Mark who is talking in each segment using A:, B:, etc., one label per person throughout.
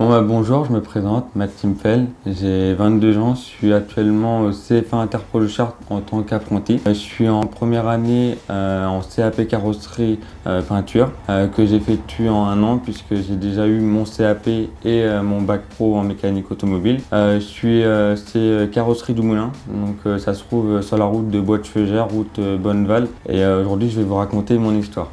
A: Bonjour, je me présente, Maxime Fell, j'ai 22 ans, je suis actuellement au CFA Interpro de Chartres en tant qu'apprenti. Je suis en première année en CAP carrosserie peinture que j'effectue en un an puisque j'ai déjà eu mon CAP et mon bac pro en mécanique automobile. C'est carrosserie du Moulin, donc ça se trouve sur la route de Bois-de-Feugère, route Bonneval, et aujourd'hui je vais vous raconter mon histoire.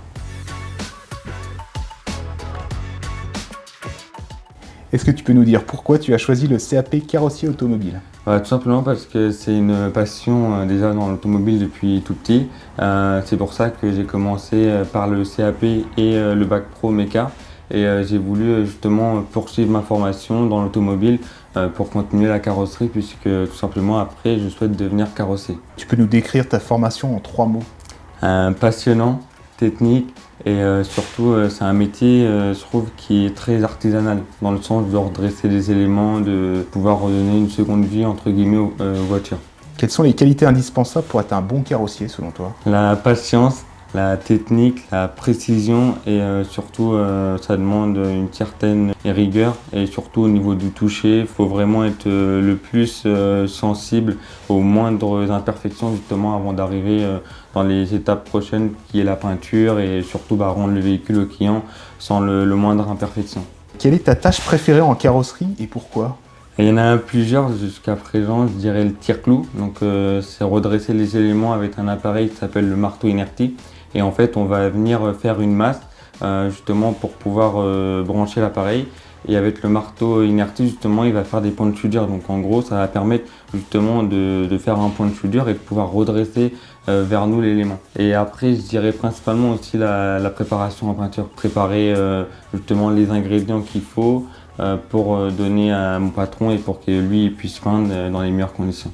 B: Est-ce que tu peux nous dire pourquoi tu as choisi le CAP carrossier automobile?
A: Tout simplement parce que c'est une passion déjà dans l'automobile depuis tout petit. C'est pour ça que j'ai commencé par le CAP et le bac pro méca. Et j'ai voulu justement poursuivre ma formation dans l'automobile pour continuer la carrosserie puisque tout simplement après je souhaite devenir carrossier.
B: Tu peux nous décrire ta formation en 3 mots?
A: Passionnant, technique et surtout c'est un métier je trouve qui est très artisanal dans le sens de redresser des éléments, de pouvoir redonner une seconde vie entre guillemets aux voitures.
B: Quelles sont les qualités indispensables pour être un bon carrossier selon toi?
A: La patience, la technique, la précision et surtout ça demande une certaine rigueur et surtout au niveau du toucher, il faut vraiment être le plus sensible aux moindres imperfections justement avant d'arriver dans les étapes prochaines qui est la peinture et surtout rendre le véhicule au client sans le moindre imperfection.
B: Quelle est ta tâche préférée en carrosserie et pourquoi?
A: Il y en a plusieurs jusqu'à présent, je dirais le tire-clou. Donc c'est redresser les éléments avec un appareil qui s'appelle le marteau inerti. Et en fait, on va venir faire une masse justement pour pouvoir brancher l'appareil. Et avec le marteau inerti, justement, il va faire des points de soudure. Donc en gros, ça va permettre justement de faire un point de soudure et de pouvoir redresser vers nous l'élément. Et après, je dirais principalement aussi la préparation en peinture. Préparer justement les ingrédients qu'il faut pour donner à mon patron et pour que lui puisse peindre dans les meilleures conditions.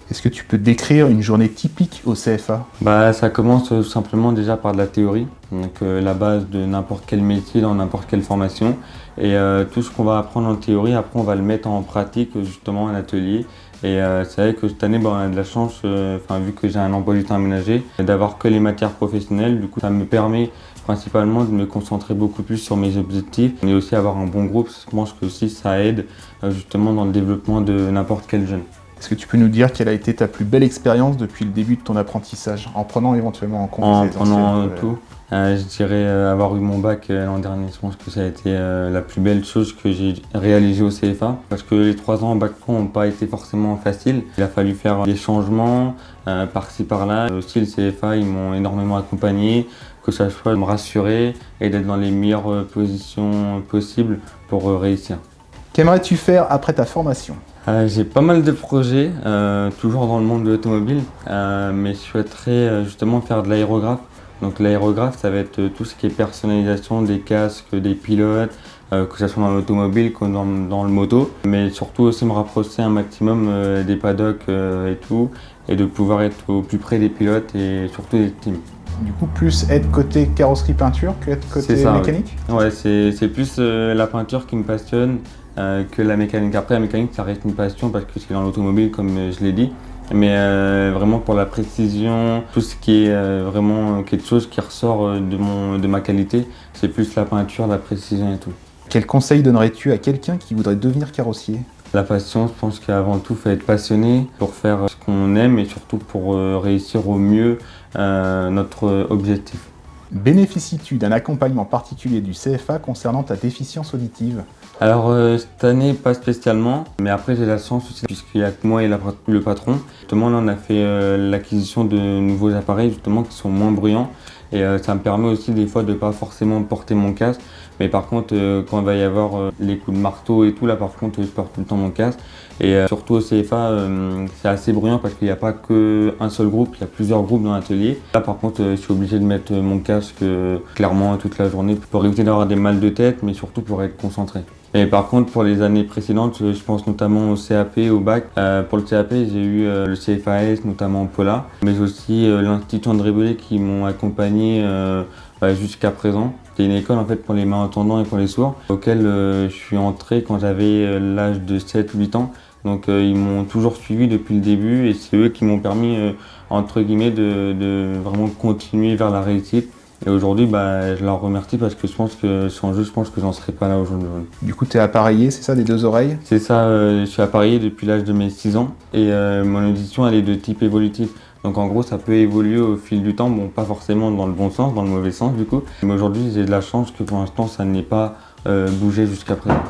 B: Est-ce que tu peux décrire une journée typique au CFA?
A: Ça commence tout simplement déjà par de la théorie, donc la base de n'importe quel métier dans n'importe quelle formation. Et tout ce qu'on va apprendre en théorie, après on va le mettre en pratique justement en atelier. Et c'est vrai que cette année, on a de la chance, vu que j'ai un emploi du temps aménagé, d'avoir que les matières professionnelles. Du coup, ça me permet principalement de me concentrer beaucoup plus sur mes objectifs et aussi avoir un bon groupe. Je pense que aussi ça aide justement dans le développement de n'importe quel jeune.
B: Est-ce que tu peux nous dire quelle a été ta plus belle expérience depuis le début de ton apprentissage, en prenant éventuellement en compte
A: En
B: ces
A: prenant
B: anciennes...
A: tout, je dirais avoir eu mon bac l'an dernier. Je pense que ça a été la plus belle chose que j'ai réalisée au CFA. Parce que les 3 ans en bac pro n'ont pas été forcément faciles. Il a fallu faire des changements par-ci par-là. Aussi le CFA, ils m'ont énormément accompagné, que ça soit de me rassurer et d'être dans les meilleures positions possibles pour réussir.
B: Qu'aimerais-tu faire après ta formation?
A: J'ai pas mal de projets, toujours dans le monde de l'automobile, mais je souhaiterais justement faire de l'aérographe. Donc l'aérographe, ça va être tout ce qui est personnalisation des casques, des pilotes, que ce soit dans l'automobile comme dans le moto, mais surtout aussi me rapprocher un maximum des paddocks et tout, et de pouvoir être au plus près des pilotes et surtout des teams.
B: Du coup, plus être côté carrosserie peinture que être côté
A: C'est ça,
B: mécanique?
A: oui. Ouais, c'est plus la peinture qui me passionne que la mécanique. Après, la mécanique, ça reste une passion parce que c'est dans l'automobile, comme je l'ai dit. Mais vraiment pour la précision, tout ce qui est vraiment quelque chose qui ressort de ma qualité, c'est plus la peinture, la précision et tout.
B: Quel conseil donnerais-tu à quelqu'un qui voudrait devenir carrossier?
A: La passion, je pense qu'avant tout, il faut être passionné pour faire ce qu'on aime et surtout pour réussir au mieux notre objectif.
B: Bénéficies-tu d'un accompagnement particulier du CFA concernant ta déficience auditive?
A: Alors cette année pas spécialement, mais après j'ai la chance aussi puisqu'il y a que moi et le patron. Justement là on a fait l'acquisition de nouveaux appareils justement qui sont moins bruyants et ça me permet aussi des fois de pas forcément porter mon casque. Mais par contre quand il va y avoir les coups de marteau et tout là par contre je porte tout le temps mon casque. Et surtout au CFA c'est assez bruyant parce qu'il n'y a pas qu'un seul groupe, il y a plusieurs groupes dans l'atelier. Là par contre je suis obligé de mettre mon casque clairement toute la journée pour éviter d'avoir des mal de tête mais surtout pour être concentré. Et par contre, pour les années précédentes, je pense notamment au CAP, au bac. Pour le CAP, j'ai eu le CFAS, notamment Paula, mais aussi l'Institut André Bellet qui m'ont accompagné jusqu'à présent. C'est une école en fait pour les malentendants et pour les sourds, auquel je suis entré quand j'avais l'âge de 7-8 ans. Donc ils m'ont toujours suivi depuis le début et c'est eux qui m'ont permis, entre guillemets, de vraiment continuer vers la réussite Et aujourd'hui, je leur remercie parce que je pense que sans eux, je pense que j'en serais pas là aujourd'hui.
B: Du coup, tu es appareillé, c'est ça, des 2 oreilles?
A: C'est ça, je suis appareillé depuis l'âge de mes 6 ans et mon audition elle est de type évolutif. Donc en gros ça peut évoluer au fil du temps, bon pas forcément dans le bon sens, dans le mauvais sens du coup. Mais aujourd'hui j'ai de la chance que pour l'instant ça n'ait pas bougé jusqu'à présent.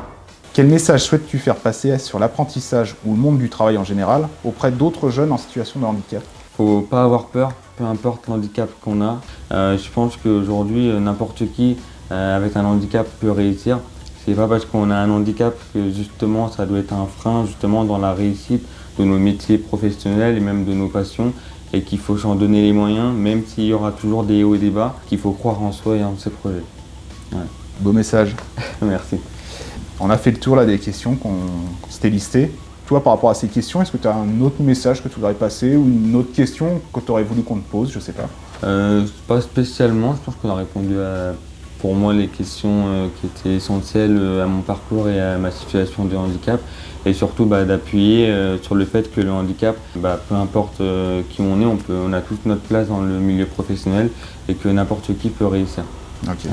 B: Quel message souhaites-tu faire passer sur l'apprentissage ou le monde du travail en général auprès d'autres jeunes en situation de handicap?
A: Faut pas avoir peur, peu importe l'handicap qu'on a. Je pense qu'aujourd'hui n'importe qui avec un handicap peut réussir. C'est pas parce qu'on a un handicap que justement ça doit être un frein justement dans la réussite de nos métiers professionnels et même de nos passions et qu'il faut s'en donner les moyens, même s'il y aura toujours des hauts et des bas, qu'il faut croire en soi et en ses projets. Ouais.
B: Beau message.
A: Merci.
B: On a fait le tour là des questions qu'on s'était listées. Toi, par rapport à ces questions, est-ce que tu as un autre message que tu voudrais passer ou une autre question que tu aurais voulu qu'on te pose, je sais pas?
A: Pas spécialement, je pense qu'on a répondu à, pour moi, les questions qui étaient essentielles à mon parcours et à ma situation de handicap. Et surtout d'appuyer sur le fait que le handicap, peu importe qui on est, on a toute notre place dans le milieu professionnel et que n'importe qui peut réussir.
B: Ok.
A: Ouais.